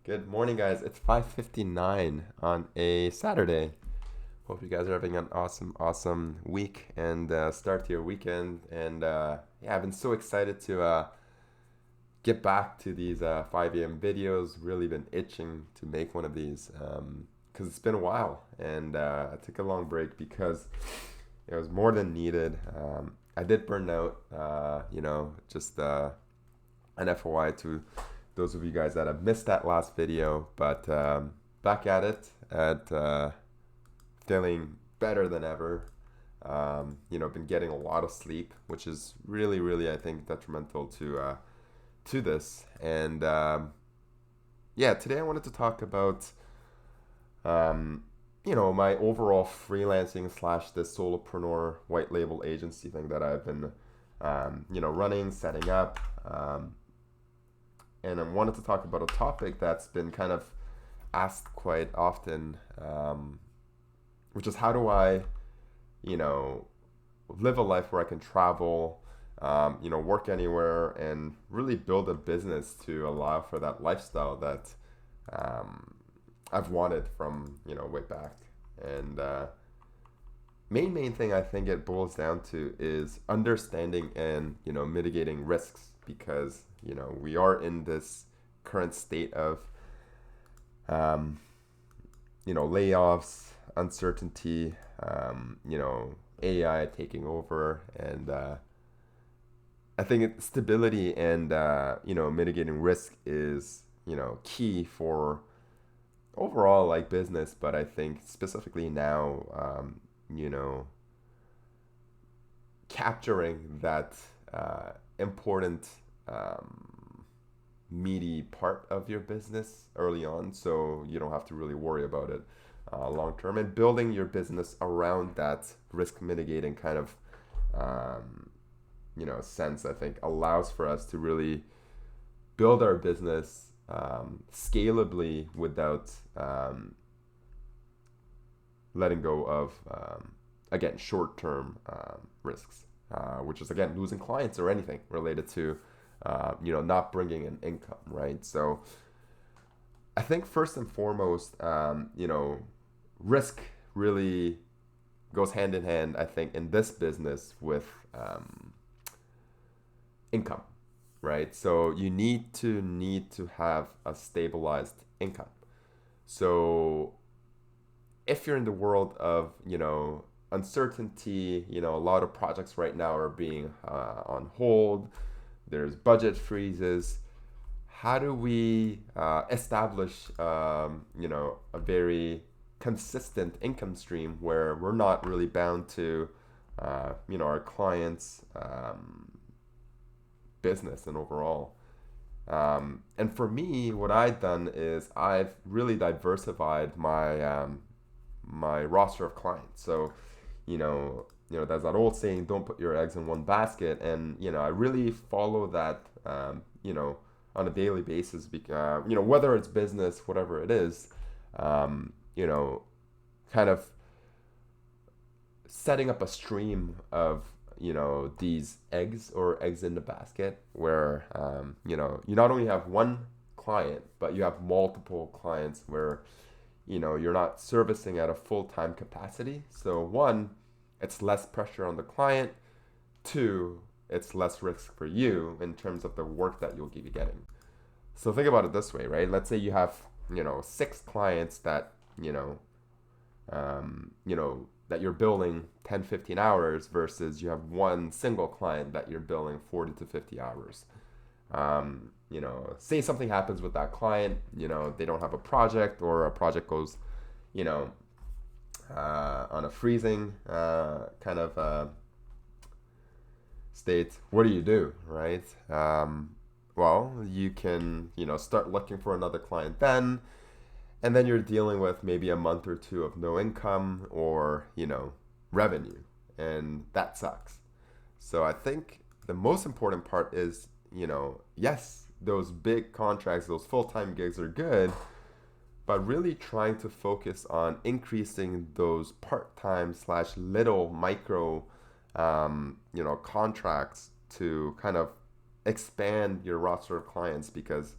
Good morning, guys. It's 5:59 on a Saturday. Hope you guys are having an awesome week and start to your weekend. And yeah, I've been so excited to get back to these 5 a.m. videos. Really been itching to make one of these because it's been a while. And I took a long break because it was more than needed. I did burn out, just an FYI to those of you guys that have missed that last video, but back at it, feeling better than ever. Been getting a lot of sleep, which is really, I think, detrimental to this. And yeah, today I wanted to talk about, my overall freelancing slash this solopreneur white label agency thing that I've been, running, setting up. And I wanted to talk about a topic that's been kind of asked quite often, which is how do I, you know, live a life where I can travel, work anywhere, and really build a business to allow for that lifestyle that I've wanted from way back. And main thing I think it boils down to is understanding and mitigating risks because we are in this current state of layoffs, uncertainty, AI taking over, and I think stability and mitigating risk is key for overall like business, but I think specifically now, capturing that important meaty part of your business early on so you don't have to really worry about it long term, and building your business around that risk mitigating kind of sense, I think allows for us to really build our business scalably without letting go of again short-term risks, which is again losing clients or anything related to not bringing in income, right? So I think first and foremost, risk really goes hand in hand, I think, in this business with income, right? So you need to have a stabilized income. So if you're in the world of uncertainty, a lot of projects right now are being on hold. There's budget freezes. How do we establish a very consistent income stream where we're not really bound to our clients' business and overall. And for me, what I've done is I've really diversified my roster of clients. So, there's that old saying, "Don't put your eggs in one basket," and I really follow that, on a daily basis. Because whether it's business, whatever it is, kind of setting up a stream of these eggs or eggs in the basket where you not only have one client but you have multiple clients where you're not servicing at a full-time capacity. So one, it's less pressure on the client. Two, it's less risk for you in terms of the work that you'll be getting. So think about it this way, right? Let's say you have 6 clients that that you're billing 10, 15 hours versus you have one single client that you're billing 40 to 50 hours. Say something happens with that client, they don't have a project or a project goes, on a freezing kind of state. What do, right? Well, you can, start looking for another client then. And then you're dealing with maybe a month or two of no income or, revenue. And that sucks. So I think the most important part is, yes, those big contracts, those full-time gigs are good, but really trying to focus on increasing those part-time slash little micro, contracts to kind of expand your roster of clients, because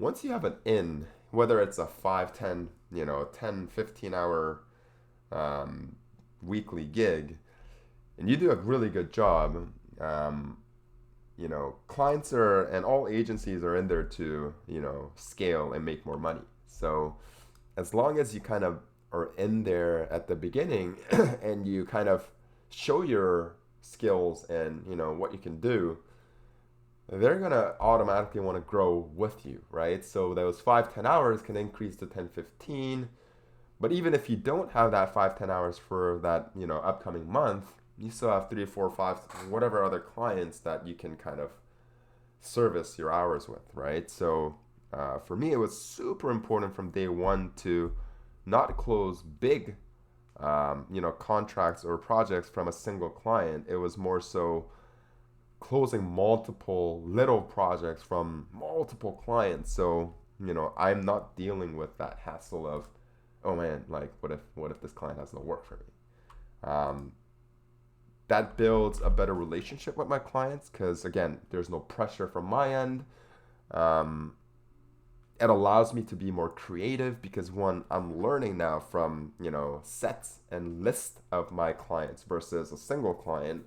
once you have an in, whether it's a 5, 10, 10, 15 hour weekly gig, and you do a really good job, clients and all agencies are in there to, scale and make more money. So as long as you kind of are in there at the beginning and you kind of show your skills and, what you can do, they're going to automatically want to grow with you, right? So those 5-10 hours can increase to 10-15. But even if you don't have that 5-10 hours for that, upcoming month, you still have 3, 4, 5, whatever other clients that you can kind of service your hours with, right? So for me, it was super important from day one to not close big, contracts or projects from a single client. It was more so closing multiple little projects from multiple clients. So, I'm not dealing with that hassle of, oh man, like what if this client has no work for me? That builds a better relationship with my clients because, again, there's no pressure from my end. It allows me to be more creative because, one, I'm learning now from, sets and lists of my clients versus a single client.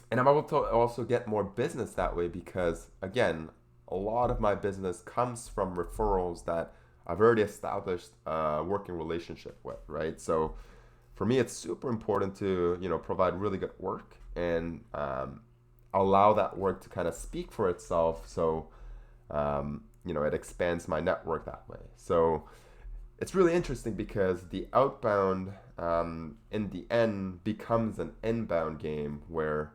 And I'm able to also get more business that way because, again, a lot of my business comes from referrals that I've already established a working relationship with, right? So for me, it's super important to, provide really good work and allow that work to kind of speak for itself. So, it expands my network that way. So it's really interesting because the outbound, in the end, becomes an inbound game where,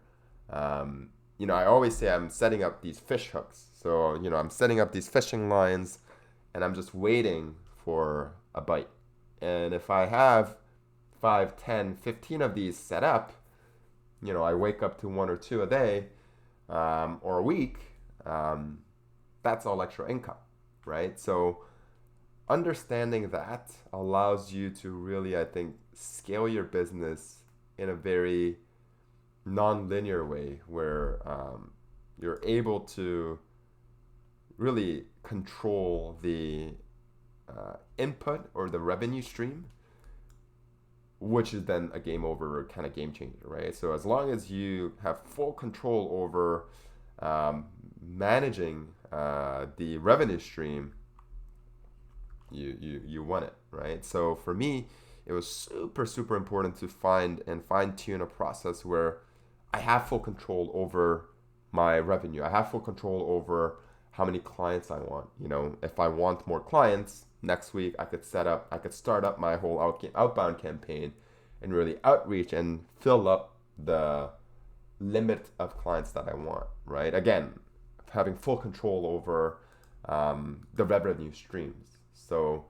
I always say I'm setting up these fish hooks. So, I'm setting up these fishing lines and I'm just waiting for a bite. And if I have 5, 10, 15 of these set up, I wake up to 1 or 2 a day, or a week, that's all extra income, right? So understanding that allows you to really, I think, scale your business in a very non-linear way where you're able to really control the input or the revenue stream, which is then a game over kind of game changer, right? So as long as you have full control over managing the revenue stream, you won it, right? So for me, it was super, super important to find and fine tune a process where I have full control over my revenue. I have full control over how many clients I want. If I want more clients, next week I could start up my whole outbound campaign and really outreach and fill up the limit of clients that I want, right? Again, having full control over the revenue streams. So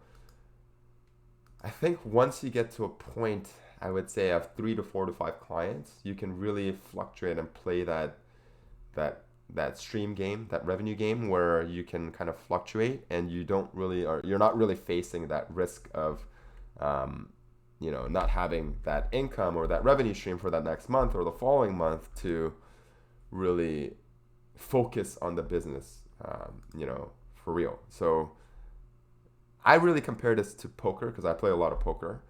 I think once you get to a point, I would say of 3 to 4 to 5 clients, you can really fluctuate and play that stream game, that revenue game, where you can kind of fluctuate and you're not really facing that risk of not having that income or that revenue stream for that next month or the following month to really focus on the business, for real. So I really compare this to poker because I play a lot of poker.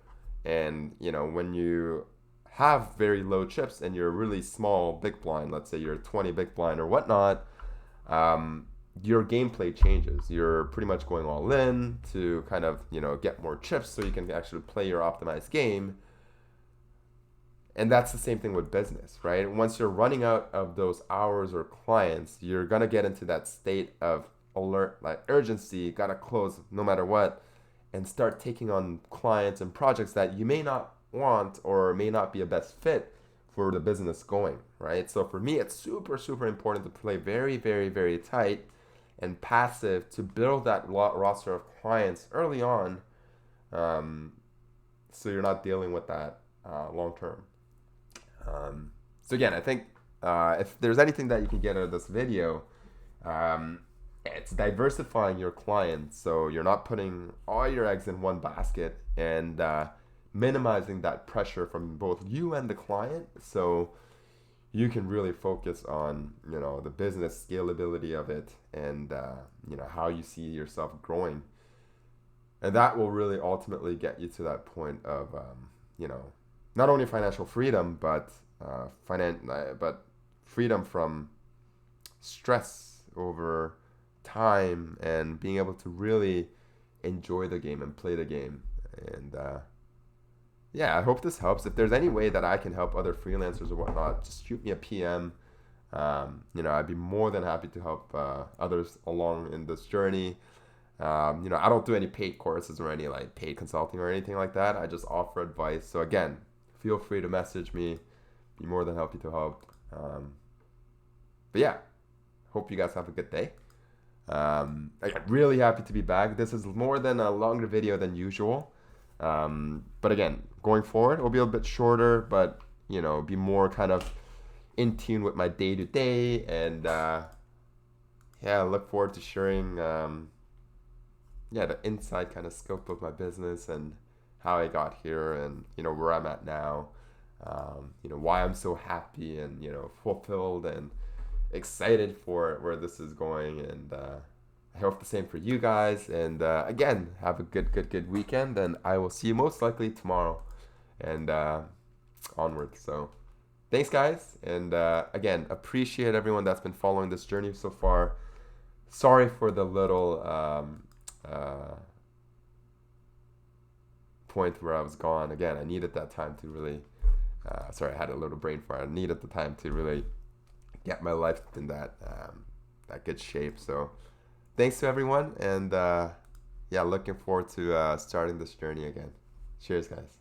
And, when you have very low chips and you're really small big blind, let's say you're 20 big blind or whatnot, your gameplay changes. You're pretty much going all in to kind of, get more chips so you can actually play your optimized game. And that's the same thing with business, right? Once you're running out of those hours or clients, you're going to get into that state of alert, like urgency, got to close no matter what, and start taking on clients and projects that you may not want or may not be a best fit for the business going, right? So for me, it's super, super important to play very, very, very tight and passive to build that roster of clients early on, so you're not dealing with that long term. So again, I think if there's anything that you can get out of this video, it's diversifying your clients so you're not putting all your eggs in one basket and minimizing that pressure from both you and the client. So you can really focus on, the business scalability of it, and how you see yourself growing, and that will really ultimately get you to that point of not only financial freedom, but but freedom from stress over time, and being able to really enjoy the game and play the game. And yeah, I hope this helps. If there's any way that I can help other freelancers or whatnot, just shoot me a PM. I'd be more than happy to help others along in this journey. I don't do any paid courses or any like paid consulting or anything like that. I just offer advice. So again, feel free to message me. Be more than happy to help. But yeah, hope you guys have a good day. I'm really happy to be back. This is more than a longer video than usual. But again, going forward, it'll be a bit shorter, but be more kind of in tune with my day to day. And I look forward to sharing the inside kind of scope of my business and how I got here, and where I'm at now. Why I'm so happy and fulfilled and excited for where this is going. And I hope the same for you guys. And again, have a good weekend, and I will see you most likely tomorrow and onward. So thanks, guys. And again, appreciate everyone that's been following this journey so far. Sorry for the little point where I was gone. Again, I needed that time to really I had a little brain fart. I needed the time to really get my life in that good shape. So thanks to everyone, and looking forward to starting this journey again. Cheers, guys.